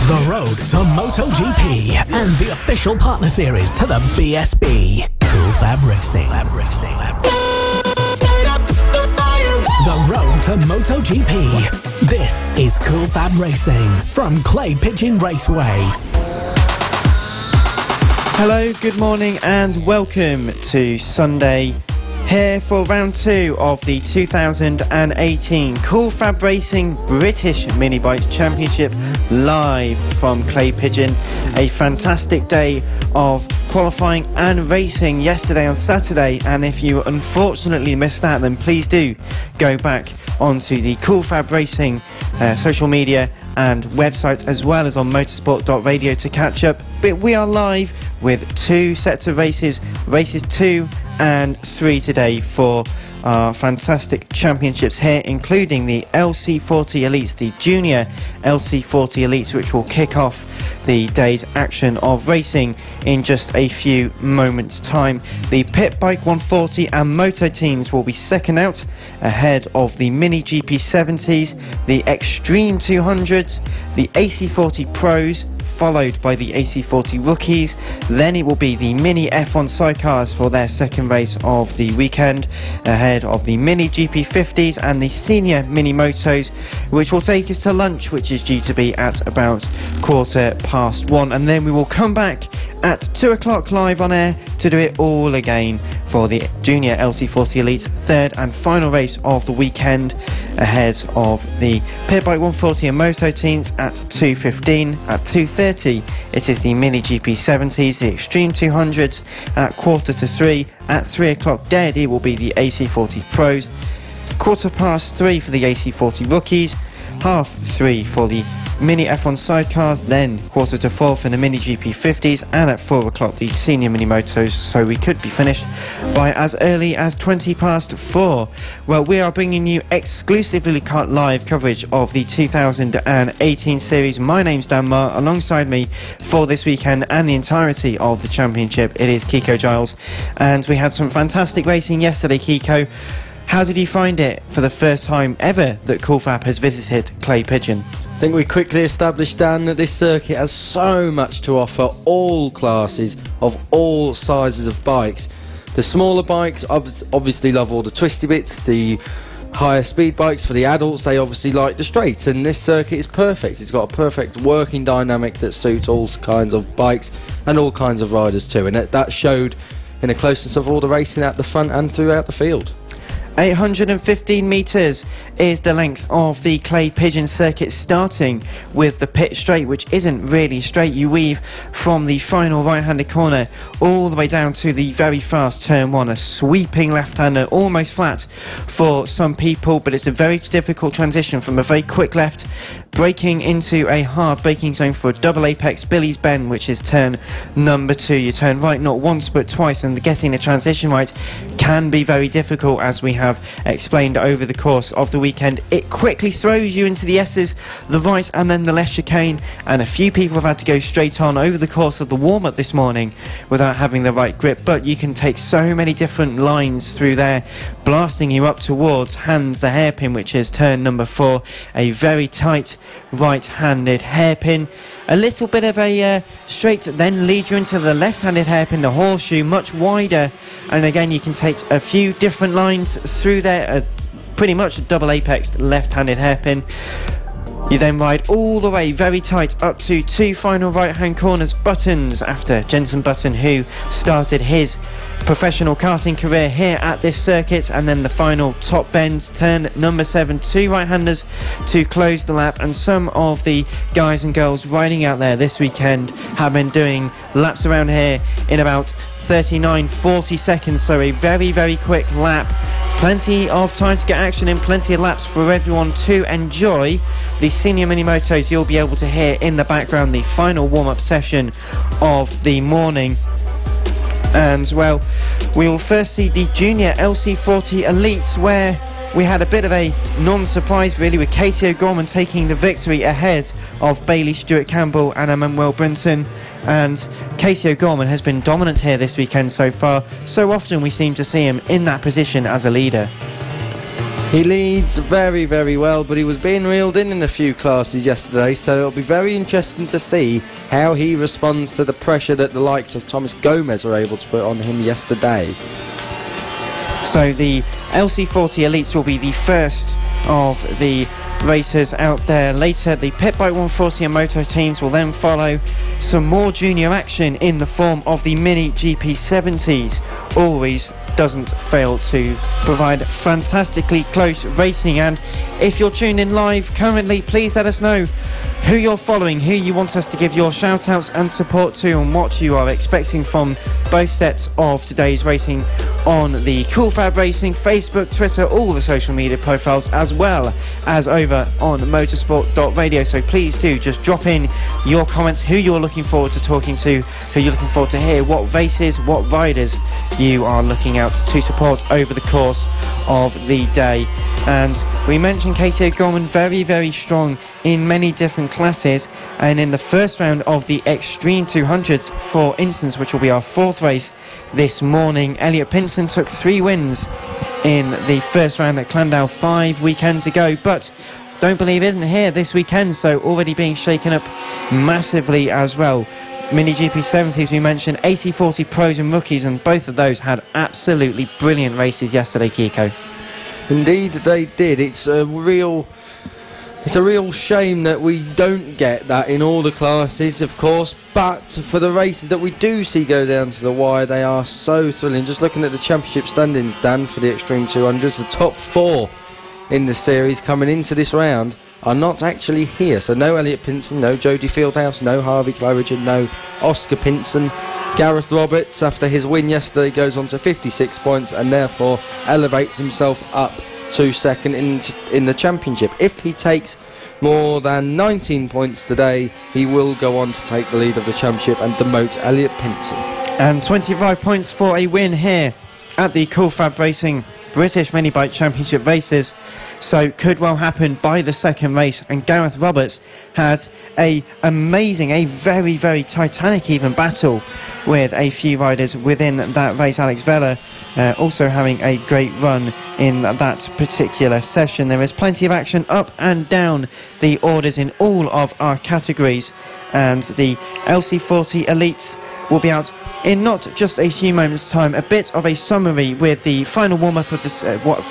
The road to MotoGP and the official partner series to the BSB. Cool FAB-Racing. The road to MotoGP. This is Cool FAB-Racing from Clay Pigeon Raceway. Hello, good morning and welcome to Sunday here for round 2 of the 2018 Cool FAB-Racing British Mini Bikes Championship live from Clay Pigeon. A fantastic day of qualifying and racing yesterday on Saturday, and if you unfortunately missed that, then please do go back onto the Cool FAB-Racing social media and website, as well as on motorsport.radio to catch up. But we are live with 2 sets of races 2 and 3 today for our fantastic championships here, including the LC40 Elites, the Junior LC40 Elites, which will kick off the day's action of racing in just a few moments' time. The Pit Bike 140 and Moto teams will be second out, ahead of the Mini GP70s, the Extreme 200s, the AC40 Pros, followed by the AC40 Rookies. Then it will be the Mini F1 sidecars for their second race of the weekend, ahead of the Mini GP50s and the Senior Mini Motos, which will take us to lunch, which is due to be at about 1:15. And then we will come back at 2 o'clock live on air to do it all again for the Junior LC40 Elites third and final race of the weekend, ahead of the Pit Bike 140 and Moto teams at 2:15. At 2:30 it is the Mini GP70s, the Extreme 200s at 2:45. At 3 o'clock dead it will be the AC40 Pros, 3:15 for the AC40 Rookies, 3:30 for the Mini F1 sidecars, then 4:45 for the Mini GP50s, and at 4 o'clock the Senior Mini Motos, so we could be finished by as early as 4:20. Well, we are bringing you exclusively live coverage of the 2018 series. My name's Dan Marr. Alongside me for this weekend and the entirety of the championship, it is Kiko Giles, and we had some fantastic racing yesterday. Kiko, how did you find it for the first time ever that Cool Fab has visited Clay Pigeon? I think we quickly established, Dan, that this circuit has so much to offer all classes of all sizes of bikes. The smaller bikes obviously love all the twisty bits. The higher speed bikes, for the adults, they obviously like the straights, and this circuit is perfect. It's got a perfect working dynamic that suits all kinds of bikes and all kinds of riders too, and that showed in the closeness of all the racing at the front and throughout the field. 815 metres is the length of the Clay Pigeon circuit, starting with the pit straight, which isn't really straight. You weave from the final right-handed corner all the way down to the very fast turn 1, a sweeping left-hander, almost flat for some people, but it's a very difficult transition from a very quick left, braking into a hard braking zone for a double apex Billy's Bend, which is turn number 2. You turn right not once but twice, and getting the transition right can be very difficult, as we have explained over the course of the weekend. It quickly throws you into the S's, the right and then the left chicane, and a few people have had to go straight on over the course of the warm-up this morning without having the right grip, but you can take so many different lines through there, blasting you up towards Hands the Hairpin, which is turn number 4, a very tight right-handed hairpin. A little bit of a straight then leads you into the left-handed hairpin, the horseshoe, much wider, and again you can take a few different lines through there, pretty much a double apexed left-handed hairpin. You then ride all the way very tight up to 2 final right-hand corners, Buttons, after Jenson Button, who started his professional karting career here at this circuit, and then the final top bend, turn number 7, 2 right-handers to close the lap. And some of the guys and girls riding out there this weekend have been doing laps around here in about 39-40 seconds, so a very, very quick lap. Plenty of time to get action in, plenty of laps for everyone to enjoy. The Senior Mini Motos, you'll be able to hear in the background the final warm-up session of the morning. And, well, we will first see the Junior LC40 Elites, where we had a bit of a non-surprise really, with Casey O'Gorman taking the victory ahead of Bailey Stewart Campbell and Emmanuel Brunson. And Casey O'Gorman has been dominant here this weekend so far. So often we seem to see him in that position as a leader. He leads very, very well, but he was being reeled in a few classes yesterday, so it'll be very interesting to see how he responds to the pressure that the likes of Thomas Gomez were able to put on him yesterday. So the LC40 Elites will be the first of the racers out there later. The Pit Bike 140 and Moto teams will then follow. Some more junior action in the form of the Mini GP70s. Always doesn't fail to provide fantastically close racing, and if you're tuned in live currently, please let us know who you're following, who you want us to give your shout outs and support to, and what you are expecting from both sets of today's racing on the Cool Fab Racing Facebook, Twitter, all the social media profiles, as well as over on motorsport.radio. So please do just drop in your comments, who you're looking forward to talking to, who you're looking forward to hear, what races, what riders you are looking out to support over the course of the day. And we mentioned Casey O'Gorman, very, very strong in many different classes, and in the first round of the Extreme 200s, for instance, which will be our fourth race this morning, Elliot Pinson took 3 wins in the first round at Clandale 5 weekends ago, but Don't Believe isn't here this weekend, so already being shaken up massively as well. Mini GP70s we mentioned, AC40 pros and rookies, and both of those had absolutely brilliant races yesterday, Kiko. Indeed they did. It's a real shame that we don't get that in all the classes, of course, but for the races that we do see go down to the wire, they are so thrilling. Just looking at the championship standings, Dan, for the Extreme 200s, the top 4 in the series coming into this round are not actually here. So no Elliot Pinson, no Jody Fieldhouse, no Harvey Claridge, no Oscar Pinson. Gareth Roberts, after his win yesterday, goes on to 56 points and therefore elevates himself up to second in the championship. If he takes more than 19 points today, he will go on to take the lead of the championship and demote Elliot Pinson. And 25 points for a win here at the Cool Fab Racing British Mini Bike Championship races, so could well happen by the second race. And Gareth Roberts had a very, very titanic even battle with a few riders within that race. Alex Vella also having a great run in that particular session. There is plenty of action up and down the orders in all of our categories, and the LC40 Elites will be out in not just a few moments' time. A bit of a summary with the final warm-up of this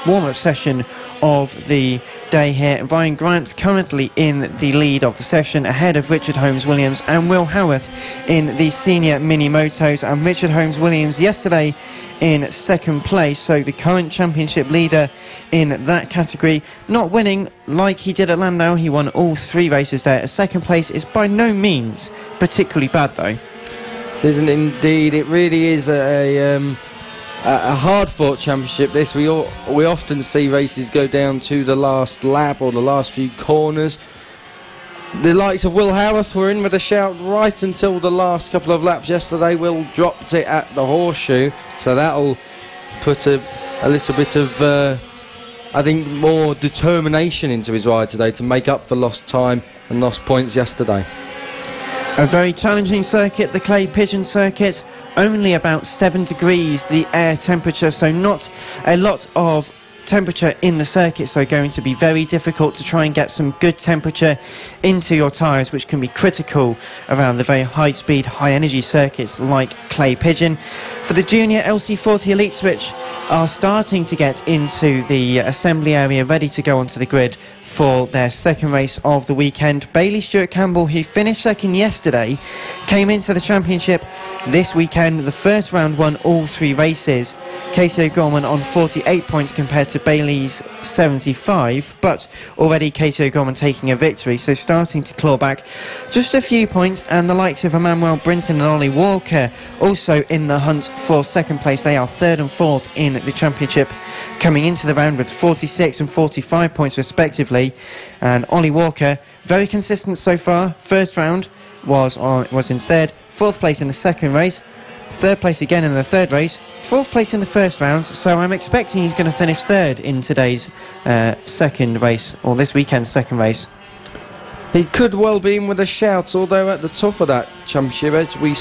warm-up session of the day here. Ryan Grant currently in the lead of the session, ahead of Richard Holmes-Williams and Will Howarth in the senior mini motos, and Richard Holmes-Williams yesterday in second place, so the current championship leader in that category, not winning like he did at Landau. He won all 3 races there. A second place is by no means particularly bad though. Isn't it indeed? It really is a hard-fought championship. This we often see races go down to the last lap or the last few corners. The likes of Will Howarth were in with a shout right until the last couple of laps yesterday. Will dropped it at the horseshoe, so that'll put a little bit of I think more determination into his ride today to make up for lost time and lost points yesterday. A very challenging circuit, the Clay Pigeon circuit. Only about 7 degrees the air temperature, so not a lot of temperature in the circuit, so going to be very difficult to try and get some good temperature into your tyres, which can be critical around the very high speed, high energy circuits like Clay Pigeon. For the junior LC40 Elites, which are starting to get into the assembly area, ready to go onto the grid for their second race of the weekend, Bailey Stewart Campbell, who finished second yesterday, came into the championship this weekend. The first round won all 3 races. Casey O'Gorman on 48 points compared to Bailey's 75, but already Casey O'Gorman taking a victory, so starting to claw back just a few points. And the likes of Emmanuel Brinton and Ollie Walker also in the hunt for second place. They are 3rd and 4th in the championship, coming into the round with 46 and 45 points respectively. And Ollie Walker, very consistent so far. First round was in 3rd, 4th place in the second race, 3rd place again in the 3rd race, 4th place in the first round, so I'm expecting he's going to finish 3rd in today's second race, or this weekend's second race. He could well be in with a shout, although at the top of that championship, as we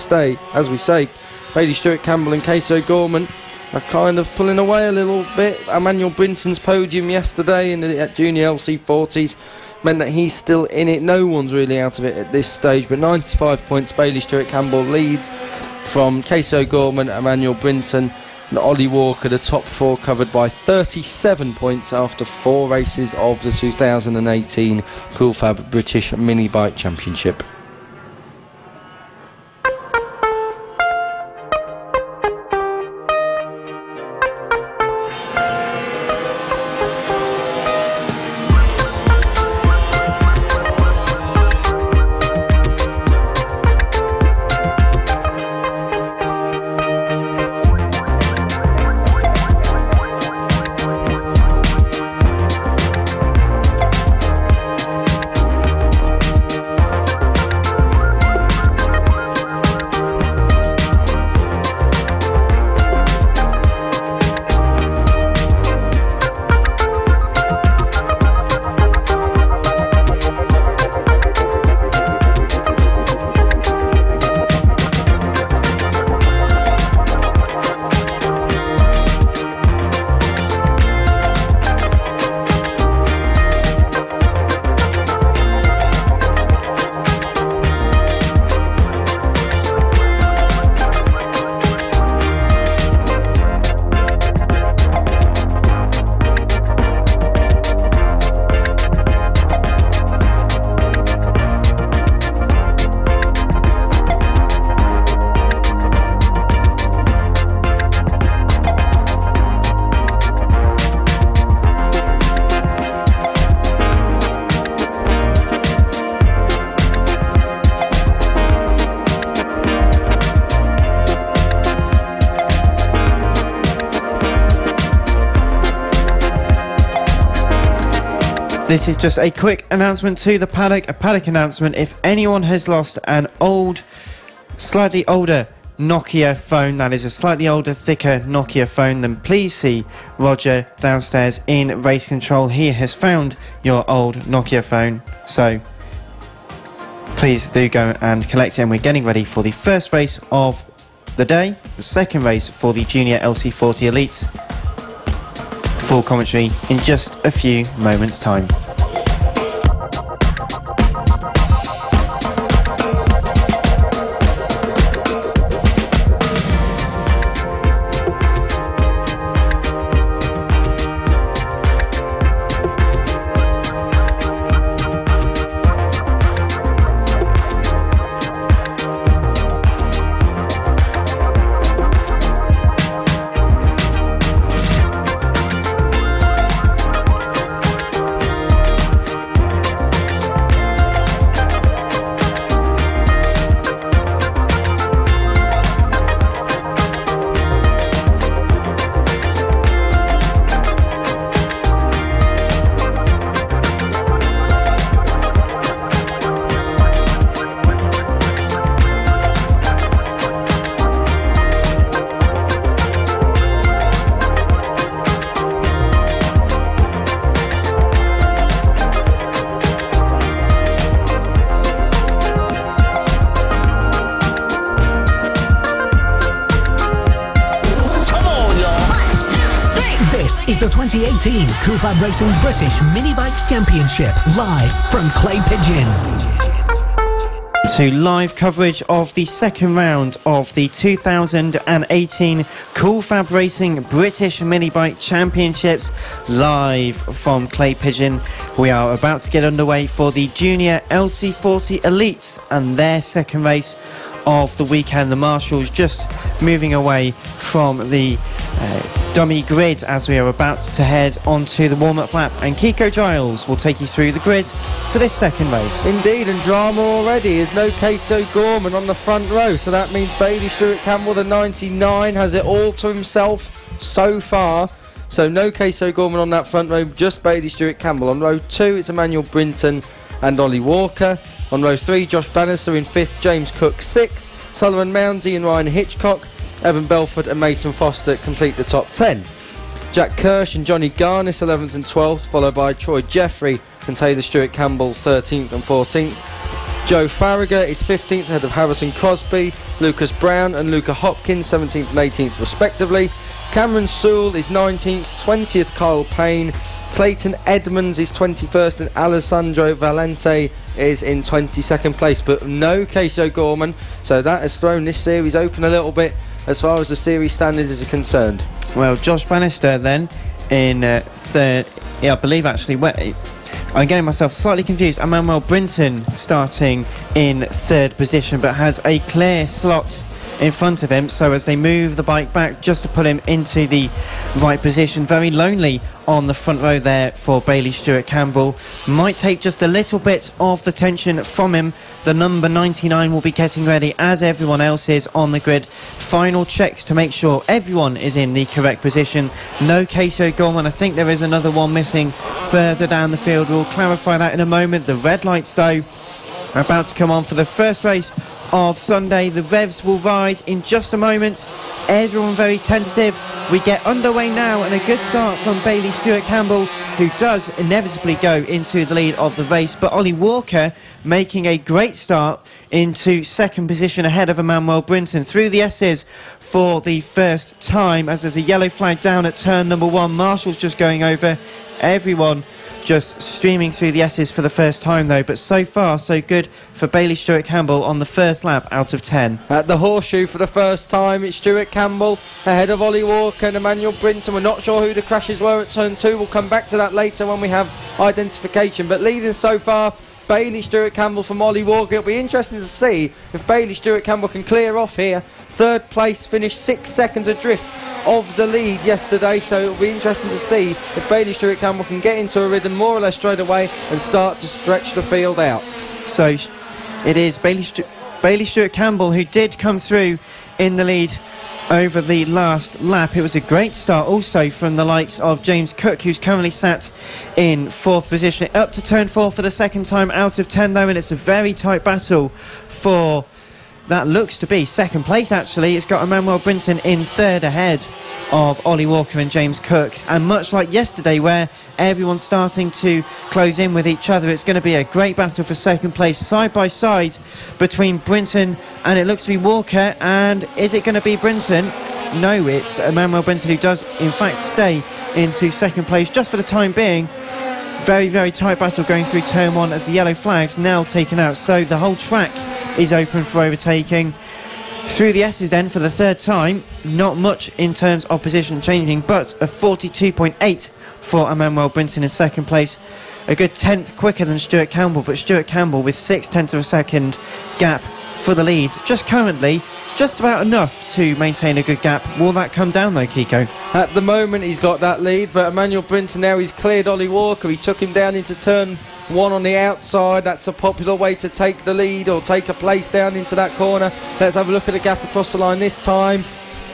say, Bailey Stewart Campbell and Casey O'Gorman are kind of pulling away a little bit. Emmanuel Brinton's podium yesterday at Junior LC40s meant that he's still in it. No one's really out of it at this stage, but 95 points. Bailey Stewart-Campbell leads from Casey Gorman, Emmanuel Brinton and Ollie Walker. The top four covered by 37 points after 4 races of the 2018 Cool Fab British Mini Bike Championship. This is just a quick announcement to the paddock, a paddock announcement. If anyone has lost an old, slightly older Nokia phone, that is a slightly older, thicker Nokia phone, then please see Roger downstairs in race control. He has found your old Nokia phone, so please do go and collect it. And we're getting ready for the first race of the day, the second race for the Junior LC40 Elites. Full commentary in just a few moments' time. The 2018 Cool FAB-Racing British Mini Bikes Championship, live from Clay Pigeon. To live coverage of the second round of the 2018 Cool FAB-Racing British Mini Bike Championships, live from Clay Pigeon. We are about to get underway for the Junior LC40 Elites and their second race of the weekend. The marshals just moving away from the dummy grid as we are about to head onto the warm-up lap, and Kiko Giles will take you through the grid for this second race. Indeed, and drama already is no Casey Gorman on the front row, so that means Bailey Stewart-Campbell, the 99, has it all to himself so far. So no Casey Gorman on that front row, just Bailey Stewart-Campbell. On row 2 it's Emmanuel Brinton and Ollie Walker. On row 3 Josh Bannister in 5th, James Cook 6th, Sullivan Moundy and Ryan Hitchcock, Evan Belford and Mason Foster complete the top 10. Jack Kirsch and Johnny Garnis 11th and 12th, followed by Troy Jeffrey and Taylor Stewart-Campbell 13th and 14th. Joe Farragher is 15th ahead of Harrison Crosby, Lucas Brown and Luca Hopkins 17th and 18th respectively. Cameron Sewell is 19th, 20th Kyle Payne, Clayton Edmonds is 21st, and Alessandro Valente is in 22nd place, but no Casey O'Gorman, so that has thrown this series open a little bit as far as the series standards are concerned. Well, Josh Bannister then in third. Yeah, I believe actually. I'm getting myself slightly confused. Emmanuel Brinton starting in third position, but has a clear slot in front of him, so as they move the bike back just to put him into the right position. Very lonely on the front row there for Bailey Stewart Campbell. Might take just a little bit of the tension from him. The number 99 will be getting ready as everyone else is on the grid. Final checks to make sure everyone is in the correct position. No Casey O'Gorman. I think there is another one missing further down the field. We'll clarify that in a moment. The red lights though are about to come on for the first race of Sunday. The revs will rise in just a moment. Everyone very tentative. We get underway now, and a good start from Bailey Stewart Campbell, who does inevitably go into the lead of the race, but Ollie Walker making a great start into second position ahead of Emmanuel Brinton through the S's for the first time, as there's a yellow flag down at turn number 1. Marshall's just going over. Everyone just streaming through the S's for the first time though, but so far so good for Bailey Stewart Campbell on the first lap out of 10. At the horseshoe for the first time, it's Stewart Campbell ahead of Ollie Walker and Emmanuel Brinton. We're not sure who the crashes were at turn 2. We'll come back to that later when we have identification, but leading so far, Bailey Stewart Campbell from Ollie Walker. It'll be interesting to see if Bailey Stewart Campbell can clear off here. Third place, finished 6 seconds adrift of the lead yesterday, so it'll be interesting to see if Bailey Stewart Campbell can get into a rhythm more or less straight away and start to stretch the field out. So it is Bailey Stewart Campbell who did come through in the lead over the last lap. It was a great start also from the likes of James Cook, who's currently sat in 4th position. Up to turn 4 for the second time out of 10 though, and it's a very tight battle for that looks to be second place actually. It's got Emmanuel Brinton in 3rd ahead of Ollie Walker and James Cook, and much like yesterday where everyone's starting to close in with each other, it's going to be a great battle for second place side by side between Brinton and it looks to be Walker. And is it going to be Brinton? No, it's Emmanuel Brinton who does in fact stay into second place just for the time being. Very, very tight battle going through turn 1 as the yellow flag's now taken out, so the whole track is open for overtaking. Through the S's then for the third time, not much in terms of position changing, but a 42.8 for Emmanuel Brinton in second place. A good 10th quicker than Stewart Campbell, but Stewart Campbell with 6/10 of a second gap for the lead. Just currently, just about enough to maintain a good gap. Will that come down though, Kiko? At the moment he's got that lead, but Emmanuel Brinton now, he's cleared Ollie Walker. He took him down into turn 1 on the outside. That's a popular way to take the lead or take a place down into that corner. Let's have a look at the gap across the line this time.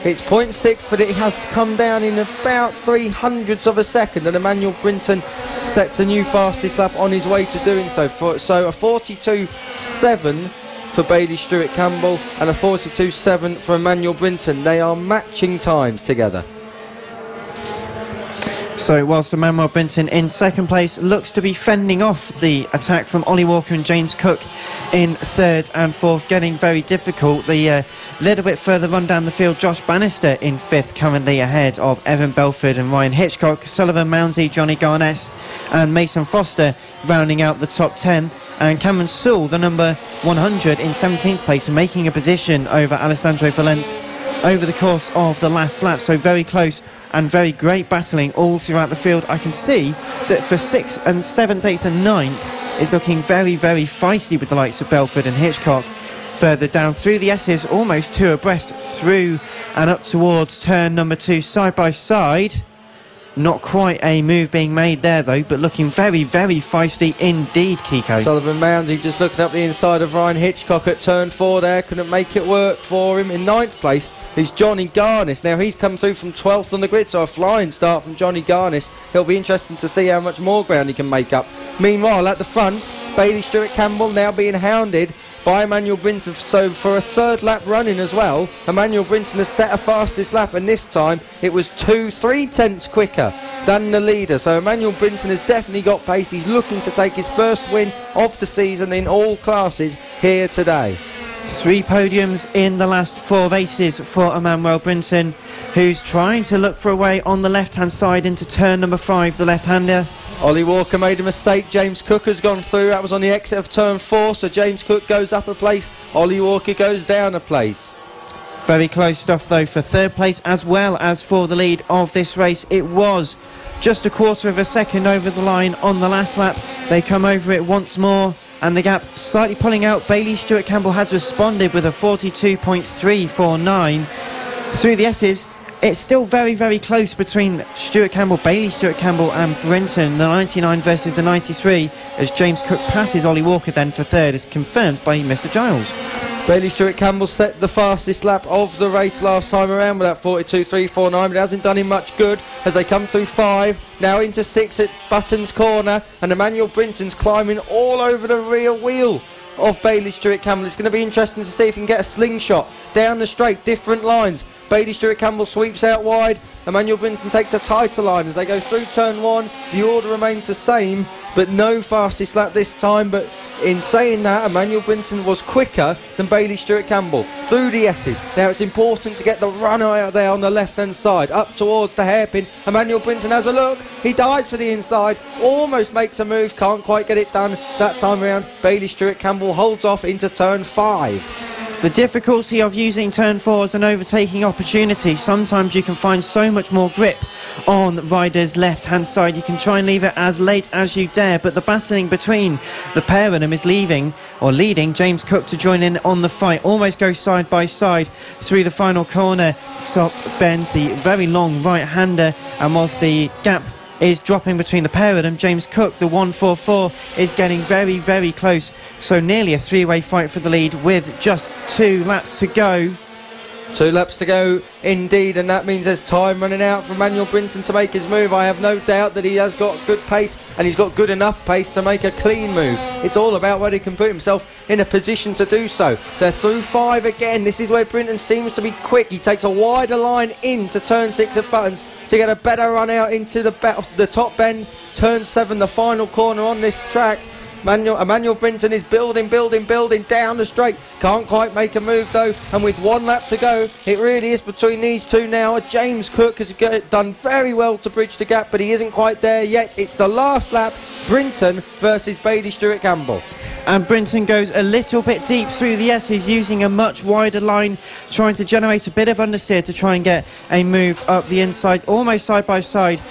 It's 0.6, but it has come down in about 300ths of a second, and Emmanuel Brinton sets a new fastest lap on his way to doing so. So a 42.7 for Bailey Stewart Campbell and a 42.7 for Emmanuel Brinton. They are matching times together. So whilst Emmanuel Brinton in second place looks to be fending off the attack from Ollie Walker and James Cook in 3rd and 4th, getting very difficult. The little bit further on down the field, Josh Bannister in 5th, currently ahead of Evan Belford and Ryan Hitchcock. Sullivan Mounsey, Johnny Garness and Mason Foster rounding out the top 10. And Cameron Sewell, the number 100, in 17th place, making a position over Alessandro Valente over the course of the last lap. So very close and very great battling all throughout the field. I can see that for 6th and 7th, 8th and 9th it's looking very, very feisty with the likes of Belford and Hitchcock. Further down through the S's, almost 2 abreast through and up towards turn number 2, side by side. Not quite a move being made there though, but looking very, very feisty indeed, Kiko. Sullivan Mounsey just looking up the inside of Ryan Hitchcock at turn 4 there, couldn't make it work for him. In 9th place is Johnny Garness. Now he's come through from 12th on the grid, so a flying start from Johnny Garness. It'll be interesting to see how much more ground he can make up. Meanwhile, at the front, Bailey Stewart Campbell now being hounded by Emmanuel Brinton. So for a 3rd lap running as well, Emmanuel Brinton has set a fastest lap, and this time it was 3/10 quicker than the leader. So Emmanuel Brinton has definitely got pace. He's looking to take his first win of the season in all classes here today. 3 podiums in the last 4 races for Emmanuel Brinton. who's trying to look for a way on the left-hand side into turn number 5, the left-hander. Ollie Walker made a mistake. James Cook has gone through. That was on the exit of turn 4, so James Cook goes up a place. Ollie Walker goes down a place. Very close stuff though for third place as well as for the lead of this race. It was just a quarter of a second over the line on the last lap. They come over it once more and the gap slightly pulling out. Bailey Stewart Campbell has responded with a 42.349 through the S's. It's still very, very close between Bailey Stewart Campbell and Brinton, the 99 versus the 93, as James Cook passes Ollie Walker then for third, as confirmed by Mr. Giles. Bailey Stewart Campbell set the fastest lap of the race last time around with that 42.349, but it hasn't done him much good as they come through 5, now into 6 at Button's corner, and Emmanuel Brinton's climbing all over the rear wheel of Bailey Stewart Campbell. It's going to be interesting to see if he can get a slingshot down the straight, different lines. Bailey Stewart Campbell sweeps out wide. Emmanuel Brinton takes a tighter line as they go through turn 1. The order remains the same, but no fastest lap this time. But in saying that, Emmanuel Brinton was quicker than Bailey Stewart Campbell through the S's. Now it's important to get the runner out there on the left-hand side, up towards the hairpin. Emmanuel Brinton has a look. He dives for the inside, almost makes a move, can't quite get it done that time around. Bailey Stewart Campbell holds off into turn 5. The difficulty of using turn 4 as an overtaking opportunity, sometimes you can find so much more grip on the rider's left-hand side. You can try and leave it as late as you dare, but the battling between the pair of them is leading James Cook to join in on the fight. Almost go side by side through the final corner. Top bend, the very long right-hander, and whilst the gap is dropping between the pair of them, James Cook, the 144, is getting very, very close. So nearly a three-way fight for the lead with just 2 laps to go. 2 laps to go indeed, and that means there's time running out for Emmanuel Brinton to make his move. I have no doubt that he has got good pace, and he's got good enough pace to make a clean move. It's all about whether he can put himself in a position to do so. They're through 5 again. This is where Brinton seems to be quick. He takes a wider line into turn 6 of Buttons to get a better run out into the top bend. Turn 7, the final corner on this track. Emmanuel Brinton is building down the straight. Can't quite make a move though, and with 1 lap to go, it really is between these two now. James Cook has done very well to bridge the gap, but he isn't quite there yet. It's the last lap, Brinton versus Bailey Stewart Campbell. And Brinton goes a little bit deep through the S's, using a much wider line, trying to generate a bit of understeer to try and get a move up the inside, almost side by side.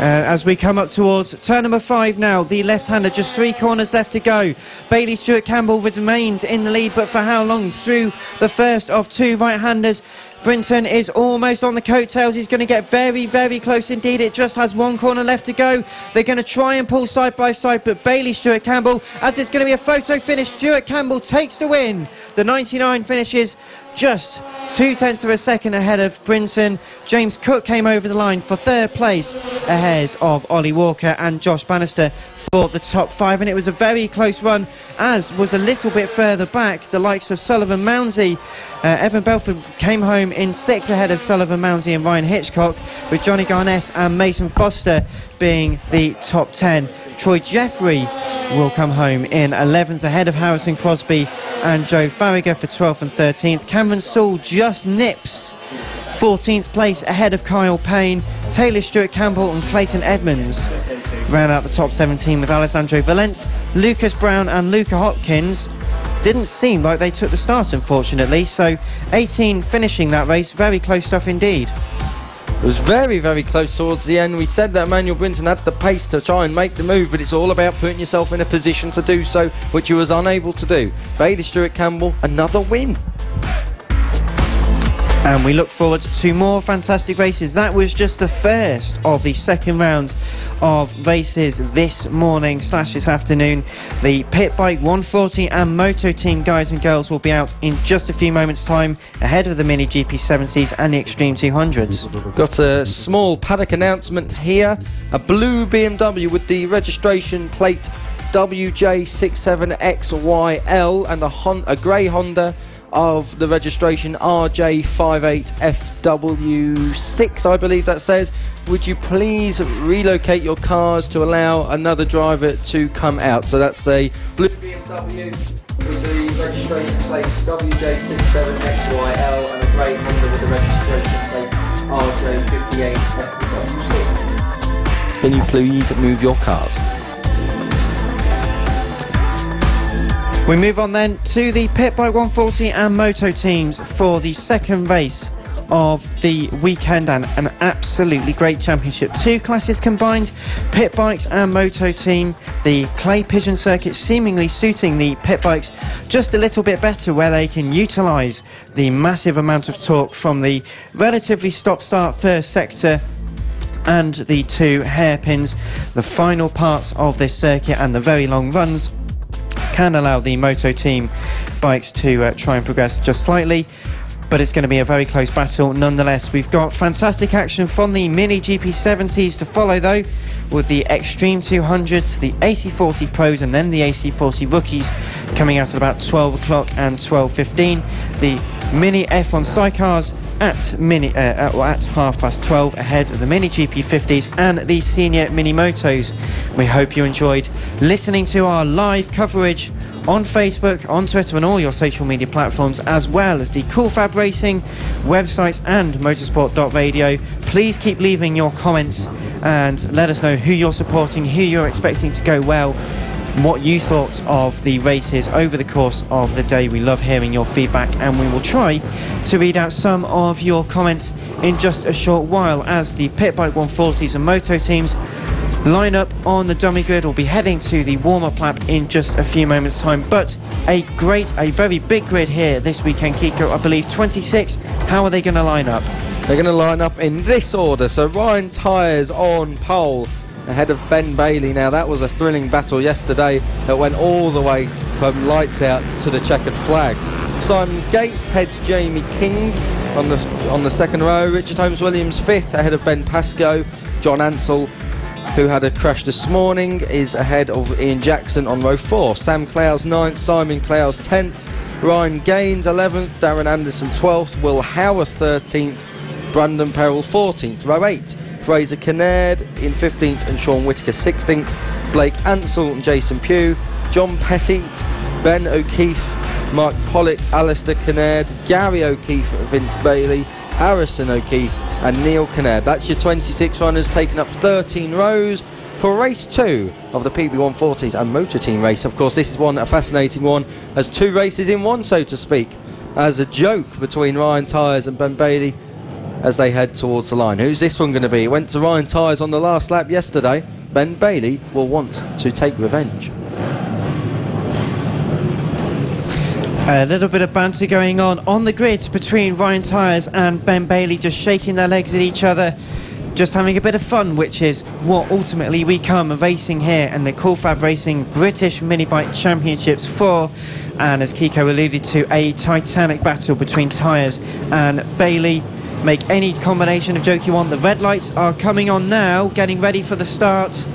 As we come up towards turn number 5 now, the left-hander, just 3 corners left to go. Bailey Stewart Campbell remains in the lead, but for how long? Through the first of 2 right-handers. Brinton is almost on the coattails. He's going to get very, very close indeed. It just has 1 corner left to go. They're going to try and pull side by side, but Bailey Stewart Campbell, as it's going to be a photo finish, Stewart Campbell takes the win. The 99 finishes just 0.2 of a second ahead of Brinton. James Cook came over the line for 3rd place ahead of Ollie Walker and Josh Bannister for the top 5, and it was a very close run, as was a little bit further back the likes of Sullivan Mounsey. Evan Belford came home in 6th ahead of Sullivan Mounsey and Ryan Hitchcock, with Johnny Garness and Mason Foster being the top 10. Troy Jeffrey will come home in 11th ahead of Harrison Crosby and Joe Farragher for 12th and 13th. Cameron Sewell just nips 14th place ahead of Kyle Payne. Taylor Stewart Campbell and Clayton Edmonds round out the top 17 with Alessandro Valente. Lucas Brown and Luca Hopkins didn't seem like they took the start, unfortunately, so 18 finishing that race. Very close stuff indeed. It was very, very close towards the end. We said that Emmanuel Brinton had the pace to try and make the move, but it's all about putting yourself in a position to do so, which he was unable to do. Bailey Stewart Campbell, another win. And we look forward to more fantastic races. That was just the first of the second round of races this morning / this afternoon. The Pit Bike 140 and Moto Team guys and girls will be out in just a few moments' time, ahead of the Mini GP70s and the Extreme 200s. Got a small paddock announcement here. A blue BMW with the registration plate WJ67XYL and a grey Honda of the registration RJ58FW6, I believe that says. Would you please relocate your cars to allow another driver to come out? So that's a blue BMW with the registration plate WJ67XYL and a grey Honda with the registration plate RJ58FW6. Can you please move your cars? We move on then to the Pit Bike 140 and Moto teams for the second race of the weekend, and an absolutely great championship. Two classes combined, Pit Bikes and Moto team. The clay pigeon circuit seemingly suiting the Pit Bikes just a little bit better, where they can utilise the massive amount of torque from the relatively stop-start first sector and the two hairpins. The final parts of this circuit and the very long runs can allow the Moto team bikes to try and progress just slightly, but it's going to be a very close battle nonetheless. We've got fantastic action from the Mini GP70s to follow though, with the Extreme 200s, the AC40 Pros and then the AC40 Rookies coming out at about 12 o'clock and 12:15. The Mini F1 Sidecars at 12:30 ahead of the Mini GP50s and the Senior Mini Motos. We hope you enjoyed listening to our live coverage on Facebook, on Twitter and all your social media platforms, as well as the Cool Fab Racing websites and motorsport.radio. Please keep leaving your comments and let us know who you're supporting, who you're expecting to go well, what you thought of the races over the course of the day. We love hearing your feedback, and we will try to read out some of your comments in just a short while as the Pit Bike 140s and Moto teams line up on the dummy grid. Will be heading to the warm-up lap in just a few moments time, but a very big grid here this weekend, Kiko. I believe 26. How are they going to line up? They're going to line up in this order. So Ryan Tyres on pole ahead of Ben Bailey. Now that was a thrilling battle yesterday that went all the way from lights out to the checkered flag. Simon Gates heads Jamie King on the second row. Richard Holmes Williams fifth ahead of Ben Pascoe. John Ansell, who had a crash this morning, is ahead of Ian Jackson on row 4. Sam Clowes 9th, Simon Clowes 10th, Ryan Gaines 11th, Darren Anderson 12th, Will Howarth 13th, Brandon Perrell 14th, row 8. Fraser Kinnaird in 15th and Sean Whittaker 16th, Blake Ansell and Jason Pugh, John Pettit, Ben O'Keefe, Mark Pollock, Alistair Kinnaird, Gary O'Keefe, Vince Bailey, Harrison O'Keefe and Neil Kinnaird. That's your 26 runners taking up 13 rows for race 2 of the PB140s and Motor Team race. Of course, this is a fascinating one, as two races in one, so to speak, as a joke between Ryan Tyres and Ben Bailey as they head towards the line. Who's this one going to be? It went to Ryan Tyres on the last lap yesterday. Ben Bailey will want to take revenge. A little bit of banter going on the grid between Ryan Tyres and Ben Bailey, just shaking their legs at each other, just having a bit of fun, which is what ultimately we come racing here in the Cool Fab Racing British Mini Bike Championships for. And as Kiko alluded to, a titanic battle between Tyres and Bailey. Make any combination of joke you want. The red lights are coming on now, getting ready for the start.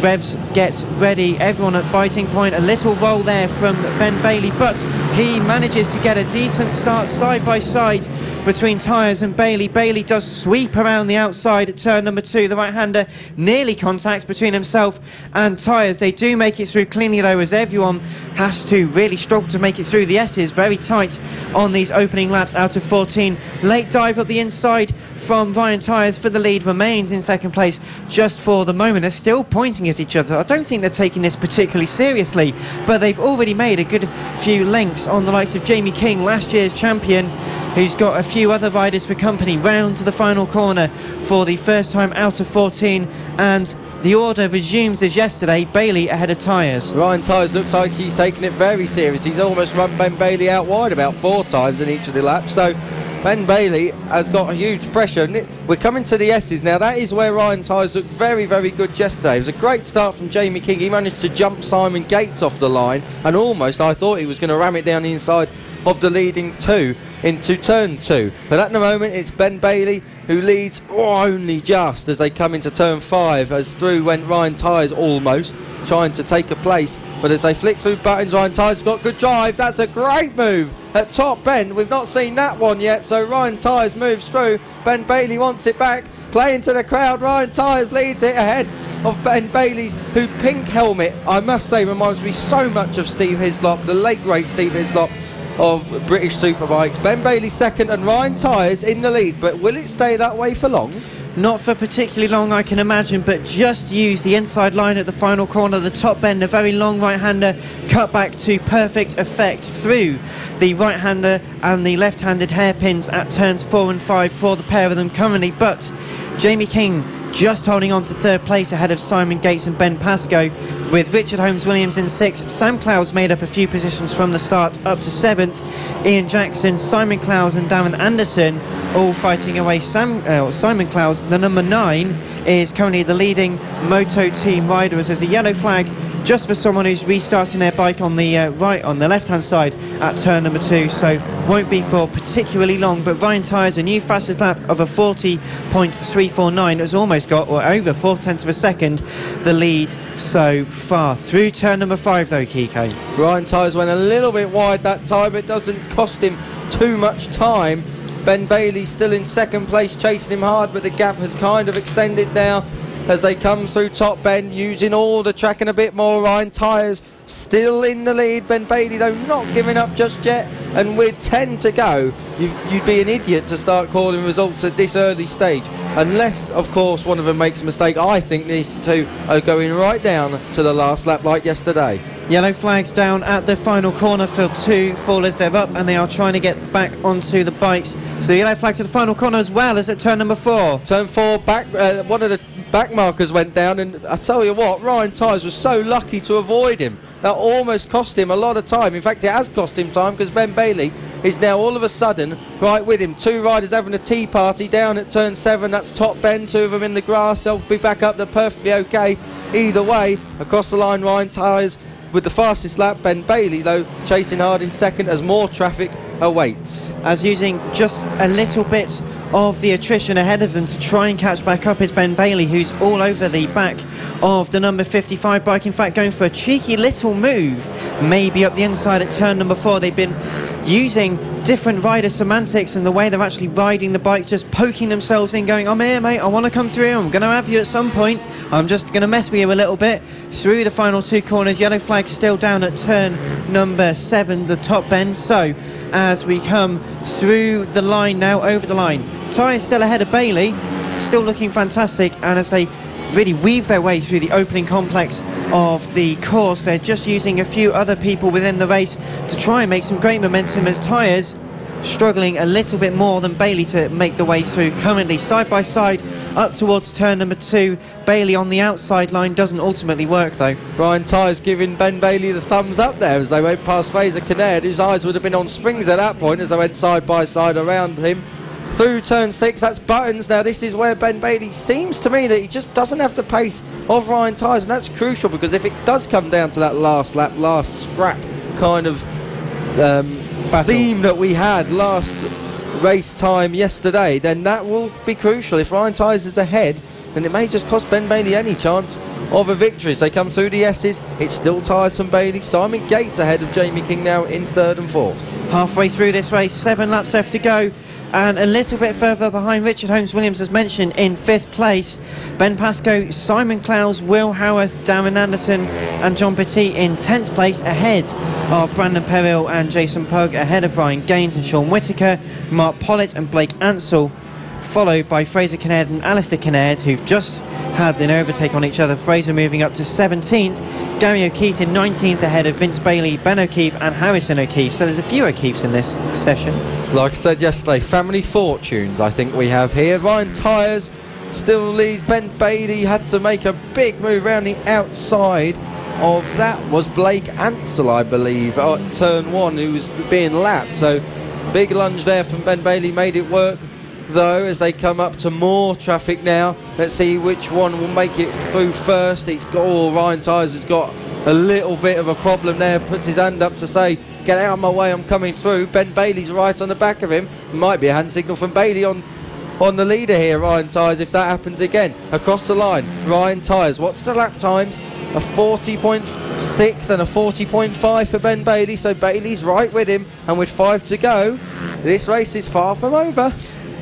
Revs gets ready, everyone at biting point. A little roll there from Ben Bailey, but he manages to get a decent start side by side between Tyres and Bailey. Bailey does sweep around the outside at turn number 2. The right-hander nearly contacts between himself and Tyres. They do make it through cleanly though, as everyone has to really struggle to make it through. The S's very tight on these opening laps out of 14. Late dive up the inside from Ryan Tyres for the lead, remains in second place just for the moment. They're still pointing at each other. I don't think they're taking this particularly seriously, but they've already made a good few lengths on the likes of Jamie King, last year's champion, who's got a few other riders for company. Round to the final corner for the first time out of 14, and the order resumes as yesterday. Bailey ahead of Tyres. Ryan Tyres looks like he's taking it very seriously. He's almost run Ben Bailey out wide about 4 times in each of the laps, so Ben Bailey has got a huge pressure. We're coming to the S's now. That is where Ryan Tyres looked very, very good yesterday. It was a great start from Jamie King. He managed to jump Simon Gates off the line, and almost I thought he was going to ram it down the inside of the leading 2 into turn 2. But at the moment it's Ben Bailey who leads only just as they come into turn 5, as through went Ryan Tyres almost trying to take a place, but as they flick through buttons, Ryan Tyres got good drive. That's a great move at top bend. We've not seen that one yet, so Ryan Tyres moves through. Ben Bailey wants it back, playing to the crowd. Ryan Tyres leads it ahead of Ben Bailey's, who pink helmet, I must say, reminds me so much of Steve Hislop, the late great Steve Hislop of British Superbikes. Ben Bailey second and Ryan Tyres in the lead, but will it stay that way for long? Not for particularly long, I can imagine, but just use the inside line at the final corner, the top bend, a very long right-hander cut back to perfect effect through the right-hander and the left-handed hairpins at turns 4 and 5 for the pair of them currently. But Jamie King just holding on to third place ahead of Simon Gates and Ben Pascoe, with Richard Holmes-Williams in 6th. Sam Clowes made up a few positions from the start up to 7th. Ian Jackson, Simon Clowes and Darren Anderson all fighting away. Simon Clowes, the number 9, is currently the leading Moto team rider, as there's a yellow flag just for someone who's restarting their bike on the on the left-hand side at turn number 2, so won't be for particularly long. But Ryan Tyres, a new fastest lap of a 40.349, has almost got, or over 4/10 of a second, the lead so far. Through turn number 5 though, Kiko. Ryan Tyres went a little bit wide that time. It doesn't cost him too much time. Ben Bailey still in second place, chasing him hard, but the gap has kind of extended now as they come through top bend, using all the track and a bit more. Ryan Tyres still in the lead. Ben Bailey, though, not giving up just yet, and with 10 to go, you'd be an idiot to start calling results at this early stage, unless, of course, one of them makes a mistake. I think these two are going right down to the last lap like yesterday. Yellow flags down at the final corner for 2 fallers. They're up and they are trying to get back onto the bikes. So yellow flags at the final corner as well as at turn number 4. Turn 4, back, one of the back markers went down, and I tell you what, Ryan Tyres was so lucky to avoid him. That almost cost him a lot of time. In fact, it has cost him time, because Ben Bailey is now all of a sudden right with him. 2 riders having a tea party down at turn 7. That's top bend, 2 of them in the grass. They'll be back up. They're perfectly okay either way. Across the line, Ryan Tyres with the fastest lap. Ben Bailey, though, chasing hard in second as more traffic awaits. As using just a little bit of the attrition ahead of them to try and catch back up is Ben Bailey, who's all over the back of the number 55 bike. In fact, going for a cheeky little move, maybe up the inside at turn number 4. They've been using different rider semantics and the way they're actually riding the bikes, just poking themselves in, going, I'm here, mate, I want to come through, I'm going to have you at some point, I'm just going to mess with you a little bit. Through the final 2 corners, yellow flag still down at turn number 7, the top bend. So as we come through the line now, over the line, Tyres still ahead of Bailey, still looking fantastic, and as they really weave their way through the opening complex of the course, they're just using a few other people within the race to try and make some great momentum, as Tyres struggling a little bit more than Bailey to make the way through. Currently side by side up towards turn number 2. Bailey on the outside line, doesn't ultimately work though. Ryan Tyres giving Ben Bailey the thumbs up there as they went past Fraser Kinnaird, whose eyes would have been on springs at that point as they went side by side around him. Through turn 6, that's Buttons. Now this is where Ben Bailey seems to me that he just doesn't have the pace of Ryan Tyres, and that's crucial, because if it does come down to that last lap, last scrap kind of theme that we had last race time yesterday, then that will be crucial. If Ryan Tyres is ahead, then it may just cost Ben Bailey any chance of a victory. As they come through the S's, it's still Tyres from Bailey. Simon Gates ahead of Jamie King now in 3rd and 4th. Halfway through this race, 7 laps left to go, and a little bit further behind, Richard Holmes-Williams, as mentioned, in 5th place. Ben Pascoe, Simon Clowes, Will Howarth, Darren Anderson and John Petit in 10th place, ahead of Brandon Perrill and Jason Pugh, ahead of Ryan Gaines and Sean Whittaker, Mark Pollitt and Blake Ansell, followed by Fraser Kinnaird and Alistair Kinnaird, who've just had an overtake on each other. Fraser moving up to 17th, Gary O'Keefe in 19th, ahead of Vince Bailey, Ben O'Keefe and Harrison O'Keefe. So there's a few O'Keefes in this session. Like I said yesterday, family fortunes I think we have here. Ryan Tyres still leads. Ben Bailey had to make a big move around the outside of, that was Blake Ansell, I believe, at turn 1, who was being lapped. So big lunge there from Ben Bailey, made it work though as they come up to more traffic now. Let's see which one will make it through first. It's got, Ryan Tyres has got a little bit of a problem there, puts his hand up to say, get out of my way, I'm coming through. Ben Bailey's right on the back of him. Might be a hand signal from Bailey on the leader here, Ryan Tyres, if that happens again. Across the line, Ryan Tyres, what's the lap times? A 40.6 and a 40.5 for Ben Bailey, so Bailey's right with him, and with 5 to go, this race is far from over.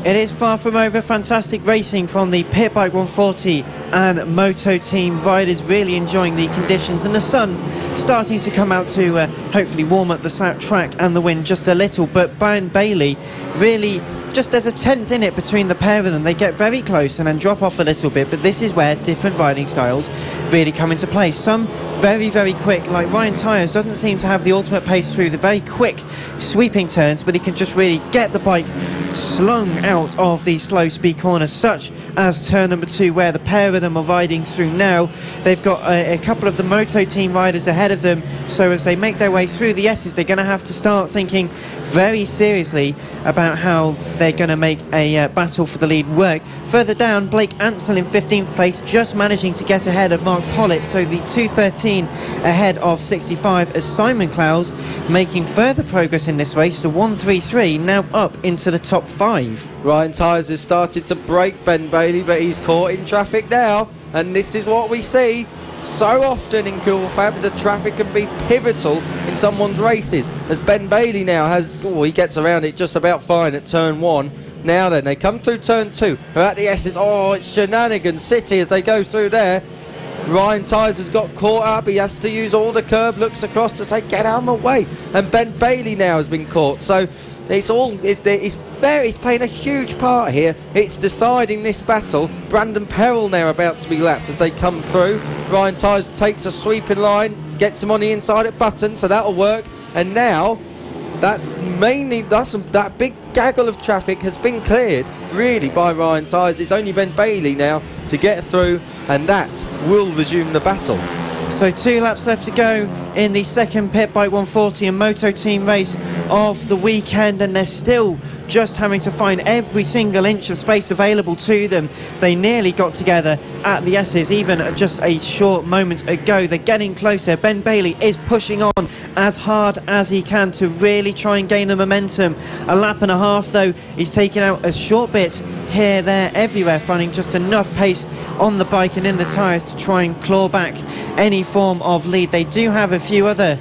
It is far from over. Fantastic racing from the Pit Bike 140 and Moto Team riders, really enjoying the conditions, and the sun starting to come out to hopefully warm up the track and the wind just a little. But Ben Bailey really, just there's a tenth in it between the pair of them. They get very close and then drop off a little bit, but this is where different riding styles really come into play. Some very, very quick, like Ryan Tyres doesn't seem to have the ultimate pace through the very quick sweeping turns, but he can just really get the bike slung out of the slow speed corners, such as turn number 2, where the pair of them are riding through now. They've got a couple of the Moto Team riders ahead of them, so as they make their way through the S's, they're going to have to start thinking very seriously about how they're going to make a battle for the lead work. Further down, Blake Ansell in 15th place, just managing to get ahead of Mark Pollitt, so the 2:13 ahead of 65, as Simon Clowes making further progress in this race. The 1:33 now up into the top 5. Ryan Tyres has started to break Ben Bailey, but he's caught in traffic now, and this is what we see so often in Cool Fab. The traffic can be pivotal in someone's races, as Ben Bailey now has, he gets around it just about fine at turn 1. Now then, they come through turn 2, they're at the S's. It's Shenanigans City as they go through there. Ryan Tyres has got caught up. He has to use all the curb looks across to say, get out of my way. And Ben Bailey now has been caught. So it's playing a huge part here. It's deciding this battle. Brandon Perrell now about to be lapped as they come through. Ryan Tyres takes a sweeping line, gets him on the inside at Button, so that'll work. And now that big gaggle of traffic has been cleared really by Ryan Tyres. It's only Ben Bailey now to get through, and that will resume the battle. So 2 laps left to go in the second Pit Bike 140 and Moto Team race of the weekend, and they're still just having to find every single inch of space available to them. They nearly got together at the S's even just a short moment ago. They're getting closer. Ben Bailey is pushing on as hard as he can to really try and gain the momentum. A lap and a half though, he's taken out a short bit here, there, everywhere, finding just enough pace on the bike and in the tyres to try and claw back any form of lead. They do have a few other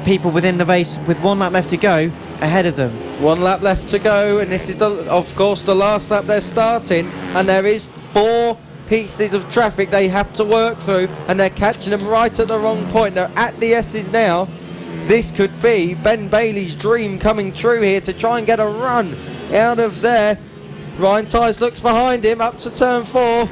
people within the race with 1 lap left to go ahead of them. 1 lap left to go, and this is of course the last lap they're starting, and there is 4 pieces of traffic they have to work through, and they're catching them right at the wrong point. They're at the S's now. This could be Ben Bailey's dream coming true here, to try and get a run out of there. Ryan Tyres looks behind him up to turn 4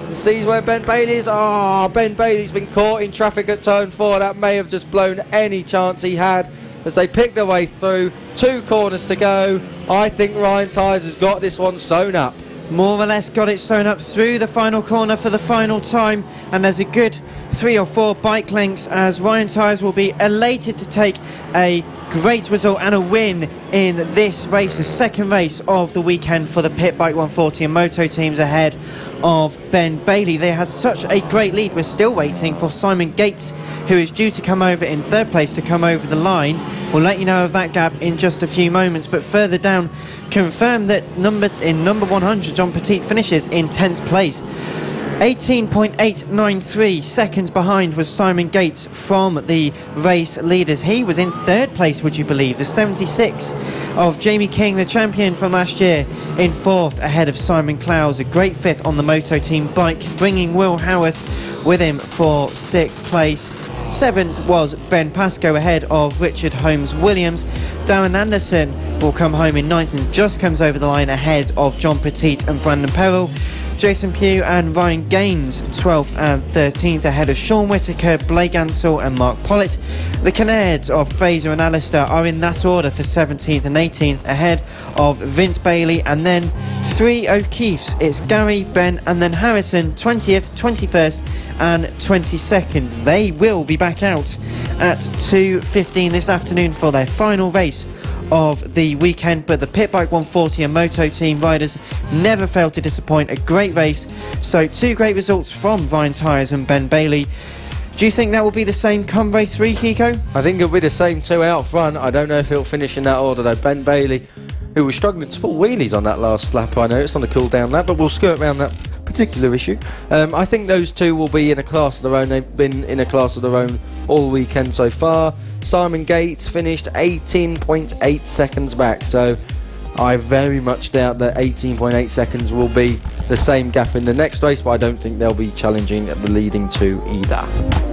and sees where Ben Bailey is. Ben Bailey's been caught in traffic at turn 4. That may have just blown any chance he had as they pick their way through. 2 corners to go. I think Ryan Tyres has got this one sewn up. More or less got it sewn up through the final corner for the final time, and there's a good 3 or 4 bike lengths as Ryan Tyres will be elated to take a great result and a win in this race, the second race of the weekend for the Pit Bike 140 and Moto Teams ahead of Ben Bailey. They had such a great lead. We're still waiting for Simon Gates, who is due to come over in 3rd place, to come over the line. We'll let you know of that gap in just a few moments, but further down, confirmed that number 100, John Petit, finishes in 10th place. 18.893 seconds behind was Simon Gates from the race leaders. He was in 3rd place, would you believe? The 76 of Jamie King, the champion from last year, in 4th ahead of Simon Clowes. A great 5th on the Moto Team bike, bringing Will Howarth with him for 6th place. 7th was Ben Pascoe ahead of Richard Holmes Williams. Darren Anderson will come home in 9th and just comes over the line ahead of John Petit and Brandon Perrell. Jason Pugh and Ryan Gaines 12th and 13th ahead of Sean Whittaker, Blake Ansell and Mark Pollitt. The Canairds of Fraser and Alistair are in that order for 17th and 18th ahead of Vince Bailey, and then 3 O'Keefe's. It's Gary, Ben and then Harrison 20th, 21st and 22nd. They will be back out at 2:15 this afternoon for their final race of the weekend, but the Pit Bike 140 and Moto Team riders never failed to disappoint. A great race, so 2 great results from Ryan Tyres and Ben Bailey. Do you think that will be the same come race 3, Kiko? I think it'll be the same 2 out front. I don't know if it'll finish in that order though. Ben Bailey, who was struggling to pull wheelies on that last lap, I know it's on a cool down lap, but we'll skirt around that particular issue. I think those 2 will be in a class of their own. They've been in a class of their own all weekend so far. Simon Gates finished 18.8 seconds back, so I very much doubt that 18.8 seconds will be the same gap in the next race, but I don't think they'll be challenging at the leading two either.